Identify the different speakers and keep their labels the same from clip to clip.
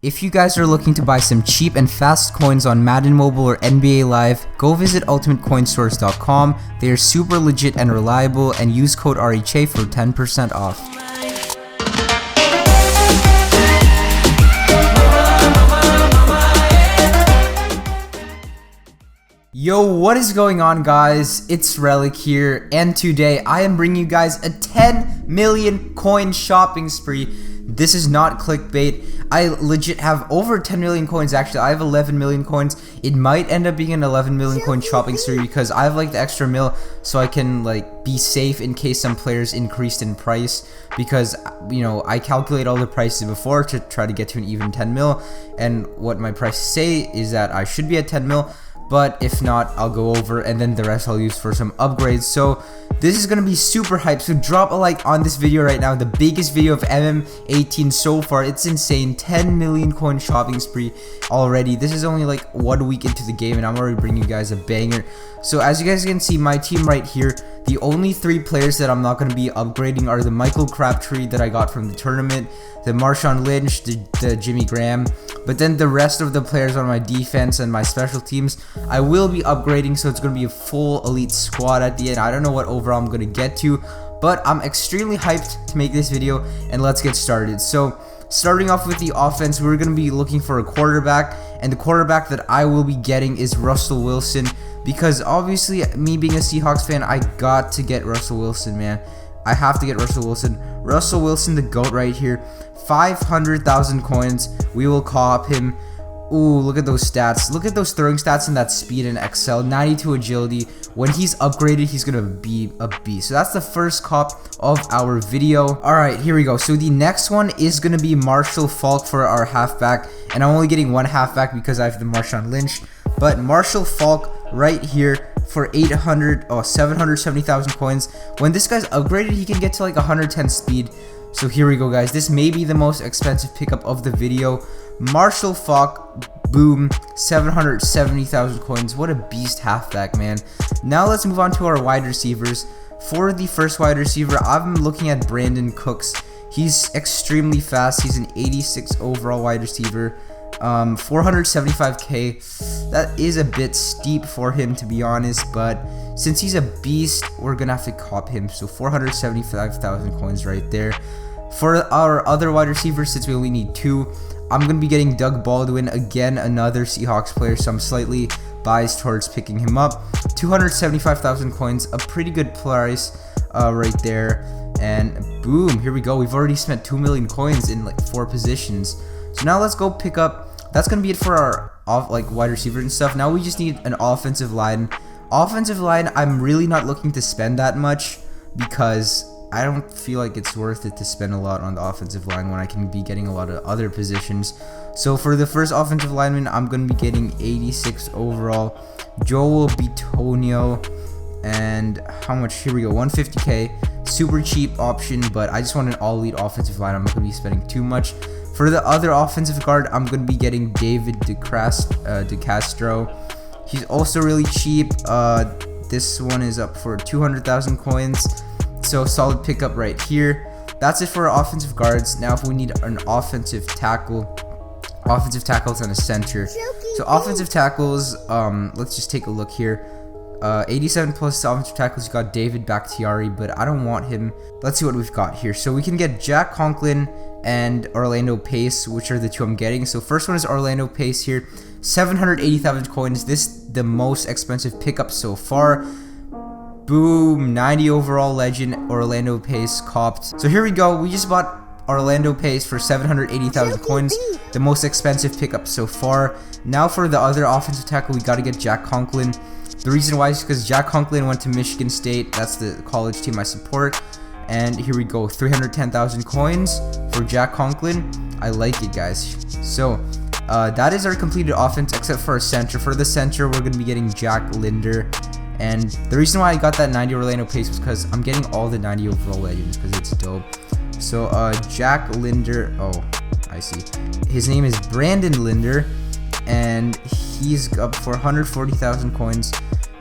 Speaker 1: If you guys are looking to buy some cheap and fast coins on Madden Mobile or NBA Live, go visit ultimatecoinstores.com. They are super legit and reliable, and use code RHA for 10% off. Yo, what is going on, guys? It's Relic here, and today I am bringing you guys a 10 million coin shopping spree. This is not clickbait. I legit have over 10 million coins. Actually, I have 11 million coins. It might end up being an 11 million coin shopping spree because I have like the extra mil, so I can like be safe in case some players increased in price, because you know I calculate all the prices before to try to get to an even 10 mil, and what my prices say is that I should be at 10 mil. But if not, I'll go over, and then the rest I'll use for some upgrades. So this is gonna be super hype, so drop a like on this video right now. The biggest video of MM18 so far. It's insane. 10 million coin shopping spree already. This is only like 1 week into the game, and I'm already bringing you guys a banger. So as you guys can see, my team right here, the only 3 players that I'm not going to be upgrading are the Michael Crabtree that I got from the tournament, the Marshawn Lynch, the Jimmy Graham. But then the rest of the players on my defense and my special teams, I will be upgrading, so it's going to be a full elite squad at the end. I don't know what overall I'm going to get to, but I'm extremely hyped to make this video, and let's get started. So starting off with the offense, we're going to be looking for a quarterback, and the quarterback that I will be getting is Russell Wilson, because obviously, me being a Seahawks fan, I got to get Russell Wilson, man. I have to get Russell Wilson. Russell Wilson, the GOAT right here. 500,000 coins. We will cop him. Ooh, look at those stats. Look at those throwing stats and that speed and Excel. 92 agility. When he's upgraded, he's going to be a beast. So that's the first cop of our video. Alright, here we go. So the next one is going to be Marshall Faulk for our halfback. And I'm only getting one halfback because I have the Marshawn Lynch. But Marshall Faulk right here for 770,000 coins. When this guy's upgraded, he can get to like 110 speed. So here we go, guys. This may be the most expensive pickup of the video. Marshall Faulk, boom, 770,000 coins. What a beast halfback, man. Now let's move on to our wide receivers. For the first wide receiver, I'm looking at Brandon Cooks. He's extremely fast. He's an 86 overall wide receiver. 475k. That is a bit steep for him, to be honest, but since he's a beast, we're gonna have to cop him. So 475,000 coins right there. For our other wide receivers, since we only need 2, I'm gonna be getting Doug Baldwin, again another Seahawks player, so I'm slightly biased towards picking him up. 275,000 coins, a pretty good price right there. And boom, here we go. We've already spent 2 million coins in like 4 positions. So now let's go pick up. That's gonna be it for our wide receiver and stuff. Now we just need an offensive line. Offensive line, I'm really not looking to spend that much because I don't feel like it's worth it to spend a lot on the offensive line when I can be getting a lot of other positions. So for the first offensive lineman, I'm gonna be getting 86 overall, Joel Bitonio, and how much? Here we go, 150k. Super cheap option, but I just want an all elite offensive line. I'm not gonna be spending too much. For the other offensive guard, I'm going to be getting David DeCastro. He's also really cheap. This one is up for 200,000 coins. So solid pickup right here. That's it for our offensive guards. Now if we need an offensive tackles and a center. So offensive tackles, let's just take a look here. 87 plus offensive tackles, you got David Bakhtiari, but I don't want him. Let's see what we've got here. So we can get Jack Conklin and Orlando Pace, which are the 2 I'm getting. So first one is Orlando Pace here, 780,000 coins. This the most expensive pickup so far. Boom, 90 overall legend, Orlando Pace copped. So here we go. We just bought Orlando Pace for 780,000 coins, the most expensive pickup so far. Now for the other offensive tackle, we got to get Jack Conklin. The reason why is because Jack Conklin went to Michigan State. That's the college team I support. And here we go, 310,000 coins for Jack Conklin. I like it, guys. So that is our completed offense, except for a center. For the center, we're going to be getting Jack Linder. And the reason why I got that 90 Orlando Pace was because I'm getting all the 90 overall legends, because it's dope. So Jack Linder, oh, I see. His name is Brandon Linder, and he's up for 140,000 coins.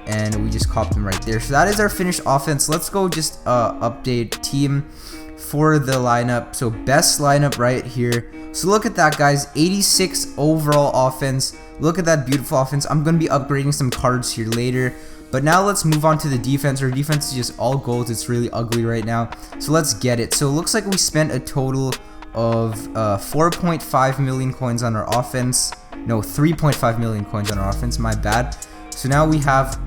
Speaker 1: And we just copped him right there. So that is our finished offense. Let's go just update team. for the lineup. So best lineup right here. So look at that, guys. 86 overall offense. Look at that beautiful offense. I'm going to be upgrading some cards here later. But now let's move on to the defense. Our defense is just all gold. It's really ugly right now. So let's get it. So it looks like we spent a total of 4.5 million coins on our offense. No, 3.5 million coins on our offense. My bad. So now we have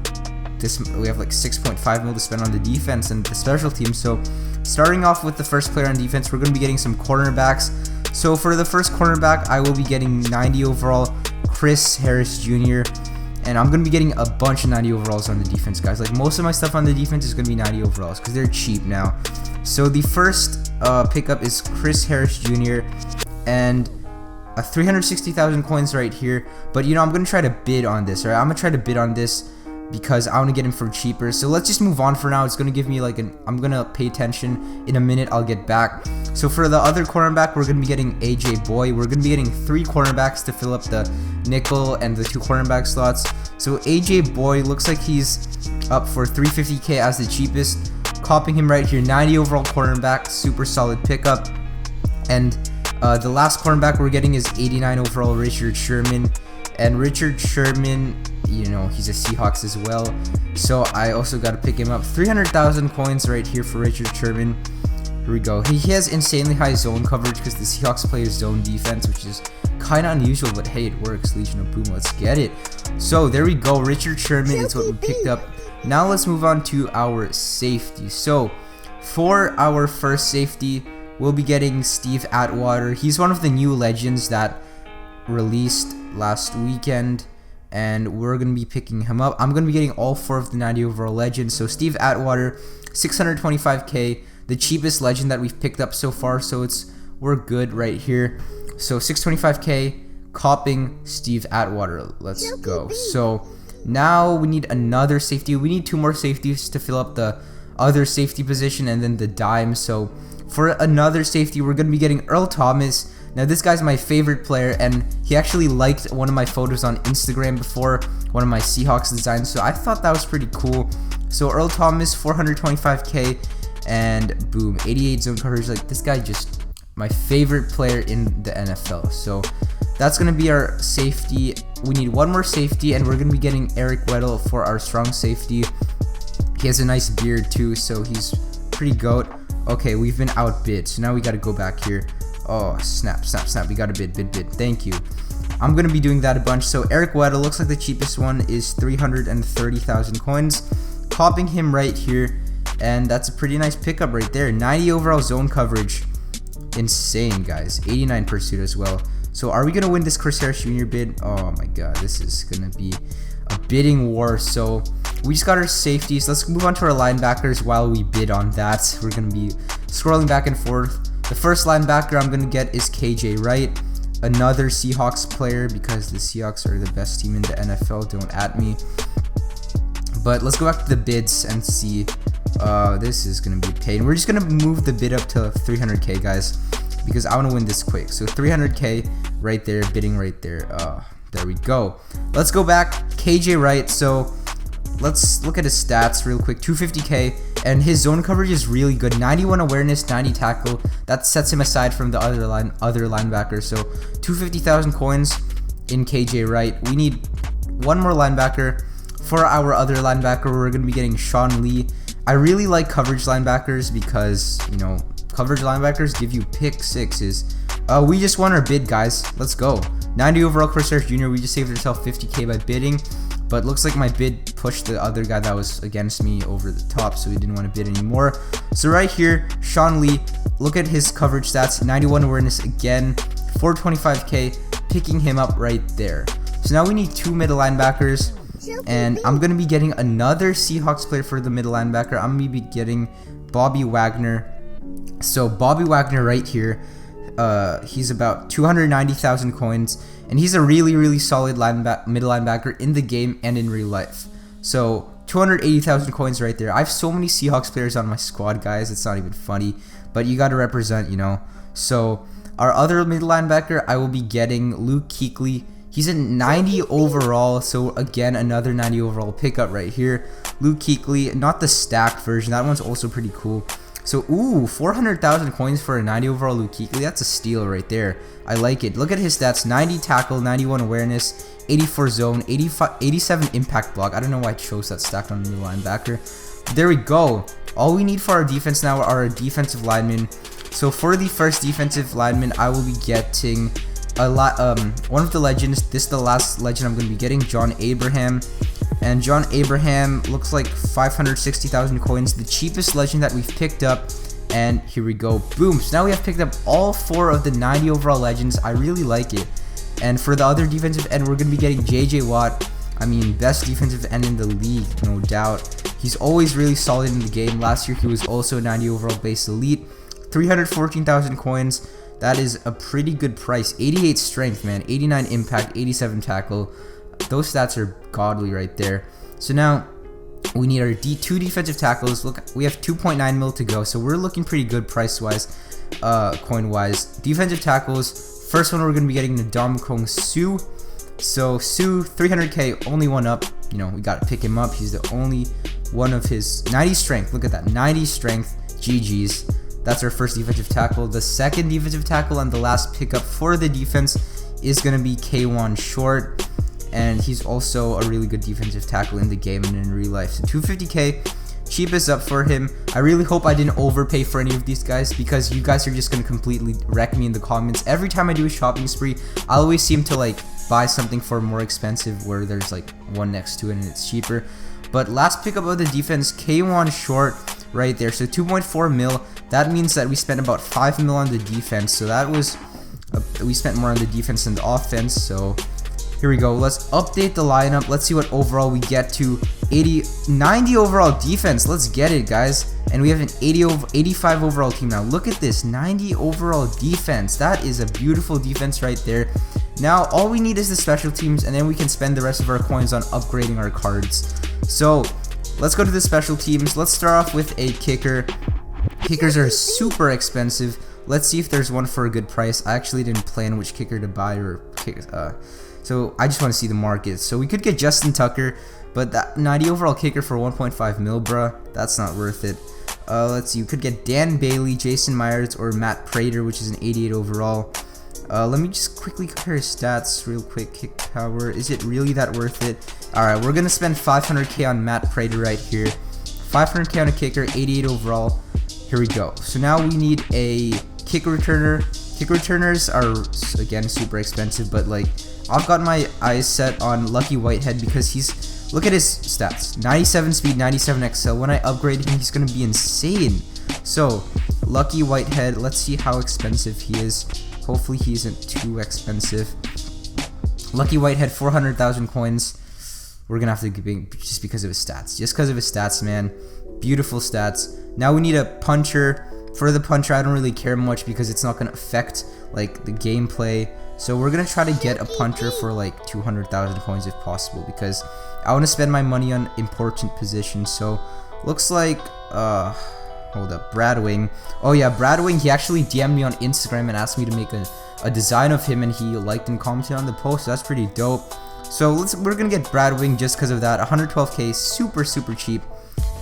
Speaker 1: this. We have like 6.5 mil to spend on the defense and the special teams. So starting off with the first player on defense, we're going to be getting some cornerbacks. So for the first cornerback, I will be getting 90 overall Chris Harris Jr. And I'm going to be getting a bunch of 90 overalls on the defense, guys. Like most of my stuff on the defense is going to be 90 overalls because they're cheap now. So the first pickup is Chris Harris Jr. and 360,000 coins right here. But you know, I'm going to try to bid on this, right? I'm going to try to bid on this because I want to get him for cheaper. So let's just move on for now. It's going to give me like I'm going to pay attention. In a minute, I'll get back. So for the other cornerback, we're going to be getting AJ Boy. We're going to be getting 3 cornerbacks to fill up the nickel and the 2 cornerback slots. So AJ Boy looks like he's up for 350k as the cheapest. Copying him right here, 90 overall cornerback, super solid pickup. And the last cornerback we're getting is 89 overall Richard Sherman. And Richard Sherman, you know, he's a Seahawks as well. So I also got to pick him up. 300,000 coins right here for Richard Sherman. Here we go. He has insanely high zone coverage because the Seahawks play zone defense, which is kind of unusual, but hey, it works. Legion of Boom, let's get it. So there we go. Richard Sherman is what we picked up. Now let's move on to our safety. So for our first safety, we'll be getting Steve Atwater. He's one of the new legends that released last weekend, and we're going to be picking him up. I'm going to be getting all 4 of the 90 overall legends. So Steve Atwater, 625k, the cheapest legend that we've picked up so far, so we're good right here. So 625k, copping Steve Atwater. Let's go. So now we need another safety. We need 2 more safeties to fill up the other safety position and then the dime. So for another safety, we're going to be getting Earl Thomas. Now this guy's my favorite player, and he actually liked one of my photos on Instagram before, one of my Seahawks designs, so I thought that was pretty cool. So Earl Thomas, 425k, and boom, 88 zone coverage. Like this guy, just my favorite player in the NFL. So that's going to be our safety. We need 1 more safety, and we're going to be getting Eric Weddle for our strong safety. He has a nice beard too, so he's pretty goat. Okay, we've been outbid, so now we got to go back here. Oh, snap. We got to bid. Thank you. I'm going to be doing that a bunch. So Eric Weddle looks like the cheapest one is 330,000 coins. Copying him right here. And that's a pretty nice pickup right there. 90 overall zone coverage. Insane, guys. 89 pursuit as well. So are we going to win this Chris Harris Jr. bid? Oh my god. This is going to be a bidding war. So we just got our safeties. Let's move on to our linebackers while we bid on that. We're going to be scrolling back and forth. The first linebacker I'm going to get is KJ Wright, another Seahawks player because the Seahawks are the best team in the NFL. Don't at me. But let's go back to the bids and see. This is going to be pain. We're just going to move the bid up to 300k, guys, because I want to win this quick. So 300k right there, bidding right there. There we go. Let's go back. KJ Wright. So let's look at his stats real quick. 250k. And his zone coverage is really good. 91 awareness, 90 tackle. That sets him aside from the other linebackers. So 250,000 coins in KJ Wright. We need 1 more linebacker. For our other linebacker, we're going to be getting Sean Lee. I really like coverage linebackers because, you know, coverage linebackers give you pick sixes. We just won our bid, guys. Let's go. 90 overall Chris Harris Jr. We just saved ourselves 50k by bidding. But looks like my bid pushed the other guy that was against me over the top, so he didn't want to bid anymore. So right here, Sean Lee, look at his coverage stats, 91 awareness again, 425k, picking him up right there. So now we need 2 middle linebackers, and I'm going to be getting another Seahawks player for the middle linebacker. I'm going to be getting Bobby Wagner. So Bobby Wagner right here, he's about 290,000 coins. And he's a really solid middle linebacker in the game and in real life. So 280,000 coins right there. I have so many Seahawks players on my squad, guys. It's not even funny. But you got to represent, you know. So our other middle linebacker, I will be getting Luke Kuechly. He's a 90 overall. So again, another 90 overall pickup right here. Luke Kuechly, not the stacked version. That one's also pretty cool. So, ooh, 400,000 coins for a 90 overall Luke Kuechly. That's a steal right there. I like it. Look at his stats. 90 tackle, 91 awareness, 84 zone, 87 impact block. I don't know why I chose that stacked on the linebacker. There we go. All we need for our defense now are a defensive lineman. So for the first defensive lineman, I will be getting one of the legends. This is the last legend I'm going to be getting, John Abraham. And John Abraham looks like 560,000 coins, the cheapest legend that we've picked up. And here we go, boom. So now we have picked up all 4 of the 90 overall legends. I really like it. And for the other defensive end, we're going to be getting JJ Watt. I mean, best defensive end in the league, no doubt. He's always really solid in the game. Last year, he was also 90 overall base elite. 314,000 coins. That is a pretty good price. 88 strength, man. 89 impact, 87 tackle. Those stats are godly right there. So now we need our 2 defensive tackles. Look, we have 2.9 mil to go, so we're looking pretty good price-wise, coin-wise. Defensive tackles. First one we're going to be getting the Ndamukong Suh. So Suh, 300k, only one up. You know, we got to pick him up. He's the only one of his 90 strength. Look at that, 90 strength. GG's. That's our first defensive tackle. The second defensive tackle and the last pickup for the defense is going to be K1 Short. And he's also a really good defensive tackle in the game and in real life. So 250k, cheap is up for him. I really hope I didn't overpay for any of these guys, because you guys are just going to completely wreck me in the comments. Every time I do a shopping spree, I always seem to like buy something for more expensive where there's like one next to it and it's cheaper. But last pickup of the defense, K1 Short right there. So 2.4 mil. That means that we spent about 5 mil on the defense. So that was, we spent more on the defense than the offense. So here we go. Let's update the lineup. Let's see what overall we get to. 90 overall defense. Let's get it, guys. And we have an 85 overall team now. Look at this, 90 overall defense. That is a beautiful defense right there. Now all we need is the special teams, and then we can spend the rest of our coins on upgrading our cards. So let's go to the special teams. Let's start off with a kicker. Kickers are super expensive. Let's see if there's one for a good price. I actually didn't plan which kicker to buy or kick. So I just want to see the market. So we could get Justin Tucker, but that 90 overall kicker for 1.5 mil, bruh, that's not worth it. Let's see, you could get Dan Bailey, Jason Myers, or Matt Prater, which is an 88 overall. Let me just quickly compare his stats real quick. Kick power, is it really that worth it? Alright, we're gonna spend 500k on Matt Prater right here. 500k on a kicker, 88 overall. Here we go. So now we need a kick returner. Kick returners are, again, super expensive, but like, I've got my eyes set on Lucky Whitehead because he's, look at his stats, 97 speed, 97 XL. When I upgrade him, he's gonna be insane. So Lucky Whitehead, let's see how expensive he is. Hopefully he isn't too expensive. Lucky Whitehead, 400,000 coins. We're gonna have to give just because of his stats. Just because of his stats, man. Beautiful stats. Now we need a puncher. For the puncher, I don't really care much because it's not gonna affect like the gameplay. So we're gonna try to get a puncher for like 200,000 coins if possible, because I want to spend my money on important positions. So looks like hold up, Brad Wing. Oh yeah, Brad Wing, he actually DM'd me on Instagram and asked me to make a design of him, and he liked and commented on the post. So that's pretty dope. So we're gonna get Brad Wing just because of that. 112k, super cheap.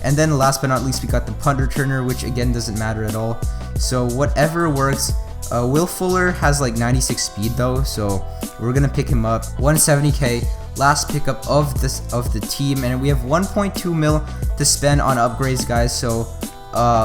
Speaker 1: And then last but not least, we got the punt returner, which again doesn't matter at all. So whatever works. Will Fuller has like 96 speed though, so we're gonna pick him up. 170k, last pickup of the team, and we have 1.2 mil to spend on upgrades, guys. So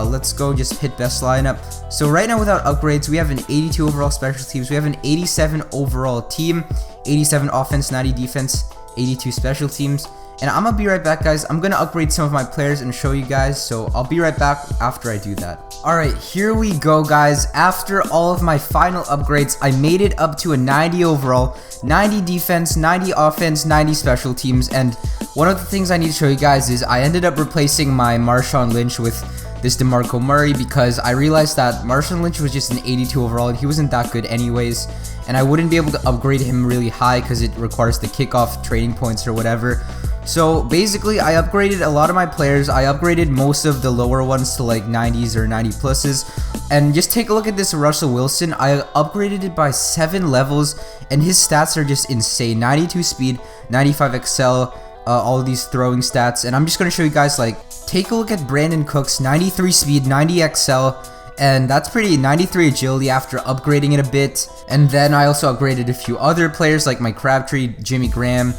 Speaker 1: let's go just hit best lineup. So right now without upgrades, we have an 82 overall special teams, we have an 87 overall team, 87 offense, 90 defense, 82 special teams. And I'm gonna be right back, guys. I'm gonna upgrade some of my players and show you guys, so I'll be right back after I do that. Alright, here we go, guys. After all of my final upgrades, I made it up to a 90 overall, 90 defense, 90 offense, 90 special teams. And one of the things I need to show you guys is I ended up replacing my Marshawn Lynch with this DeMarco Murray, because I realized that Marshawn Lynch was just an 82 overall and he wasn't that good anyways, and I wouldn't be able to upgrade him really high because it requires the kickoff training points or whatever. So basically I upgraded a lot of my players. I upgraded most of the lower ones to like 90s or 90 pluses. And just take a look at this Russell Wilson. I upgraded it by 7 levels and his stats are just insane. 92 speed, 95 XL, all these throwing stats, and I'm just gonna show you guys, like, take a look at Brandon Cooks, 93 speed, 90 XL, and that's pretty 93 agility after upgrading it a bit. And then I also upgraded a few other players like Mike Crabtree, Jimmy Graham,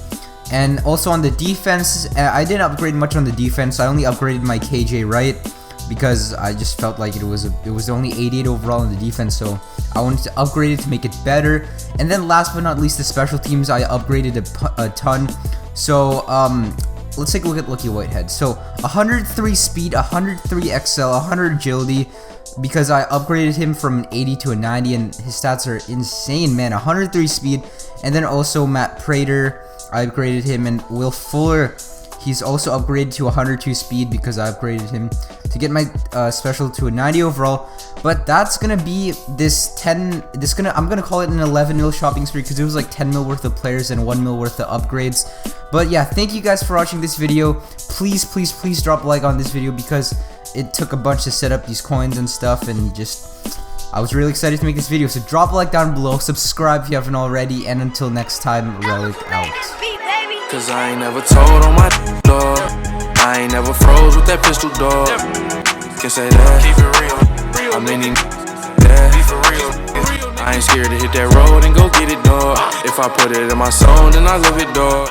Speaker 1: and also on the defense, I didn't upgrade much on the defense. I only upgraded my KJ Wright because I just felt like it was only 88 overall in the defense, so I wanted to upgrade it to make it better. And then last but not least, the special teams I upgraded a ton. So let's take a look at Lucky Whitehead. So 103 speed, 103 XL, 100 agility, because I upgraded him from an 80 to a 90, and his stats are insane, man. 103 speed. And then also Matt Prater, I upgraded him, and Will Fuller, he's also upgraded to 102 speed because I upgraded him to get my special to a 90 overall. But that's gonna be I'm gonna call it an 11 mil shopping spree because it was like 10 mil worth of players and 1 mil worth of upgrades. But yeah, thank you guys for watching this video. Please drop a like on this video because it took a bunch to set up these coins and stuff, and just I was really excited to make this video. So drop a like down below, subscribe if you haven't already, and until next time, Relic out.
Speaker 2: Cause I ain't never told on my dog. I ain't never froze with that pistol, dog. Can say that. Keep it real. I'm in that. I ain't scared to hit that road and go get it, dog. If I put it in my soul, then I live it, dog.